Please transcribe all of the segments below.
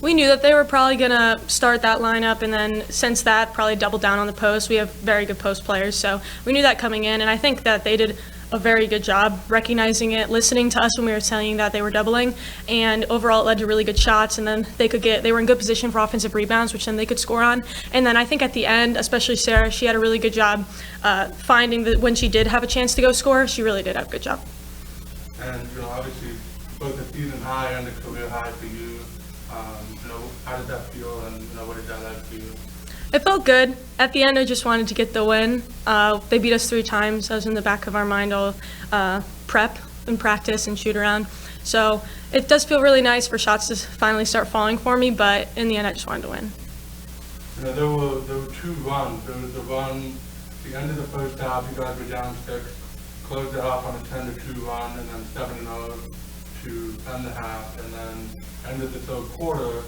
We knew that they were probably going to start that lineup, and then since that, probably double down on the post. We have very good post players, so we knew that coming in, and I think that they did a very good job recognizing it, listening to us when we were telling that they were doubling, and overall it led to really good shots, and then they were in good position for offensive rebounds, which then they could score on. And then I think at the end, especially Sarah, she had a really good job finding that when she did have a chance to go score, she really did have a good job. And obviously both the season high and the career high for you. How did that feel, and what did that like for you? It felt good. At the end, I just wanted to get the win. They beat us 3 times. That was in the back of our mind all prep and practice and shoot around. So it does feel really nice for shots to finally start falling for me, but in the end, I just wanted to win. There were 2 runs. There was the run, the end of the first half, you guys were down 6, closed it off on a 10-2 run, and then 7-0 to end the half, and then end of the third quarter,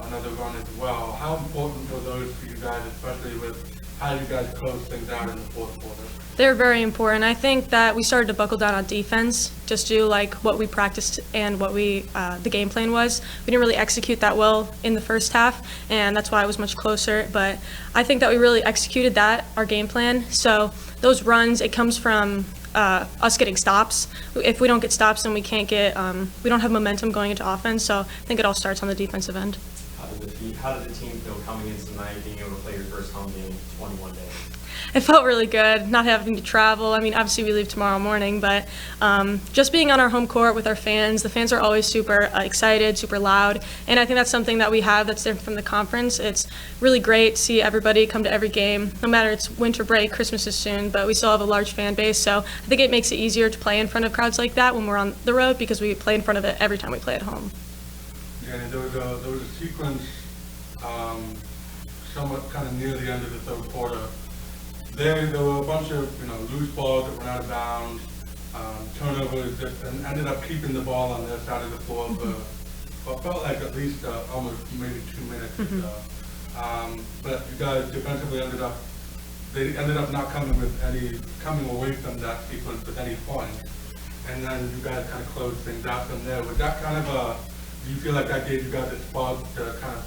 another run as well. How important were those for you guys, especially with how you guys closed things out in the fourth quarter? They're very important. I think that we started to buckle down on defense, just do like what we practiced and what the game plan was. We didn't really execute that well in the first half, and that's why it was much closer. But I think that we really executed our game plan. So those runs, it comes from us getting stops. If we don't get stops, then we can't we don't have momentum going into offense. So I think it all starts on the defensive end. How did the team feel coming in tonight, being able to play your first home game in 21 days? It felt really good, not having to travel. I mean, obviously we leave tomorrow morning, but just being on our home court with our fans. The fans are always super excited, super loud, and I think that's something that we have that's different from the conference. It's really great to see everybody come to every game, no matter it's winter break, Christmas is soon, but we still have a large fan base, so I think it makes it easier to play in front of crowds like that when we're on the road because we play in front of it every time we play at home. Yeah, and there was a sequence somewhat kind of near the end of the third quarter. There were a bunch of loose balls that went out of bounds, turnovers and ended up keeping the ball on their side of the floor for what felt like at least almost maybe 2 minutes or so. But you guys defensively ended up not coming away from that sequence with any points, and then you guys kind of closed things out from there. Was that kind of do you feel like that gave you guys a spark to kind of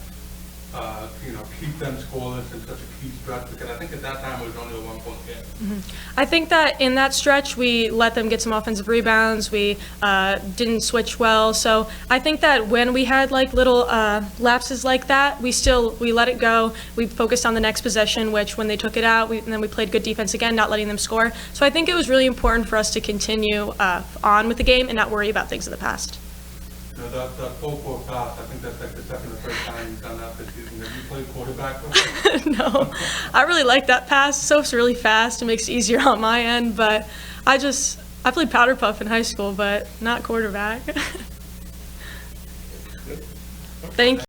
keep them scoreless in such a key stretch? Because I think at that time it was only a 1-point game. I think that in that stretch we let them get some offensive rebounds. We didn't switch well. So I think that when we had like little lapses like that, we let it go. We focused on the next possession, which when they took it out, and then we played good defense again, not letting them score. So I think it was really important for us to continue on with the game and not worry about things in the past. That full-court pass, I think that's like the second or third time you've done that this season. Have you played quarterback before? No, I really like that pass. So it's really fast. It makes it easier on my end, but I played powder puff in high school, but not quarterback. Thank you.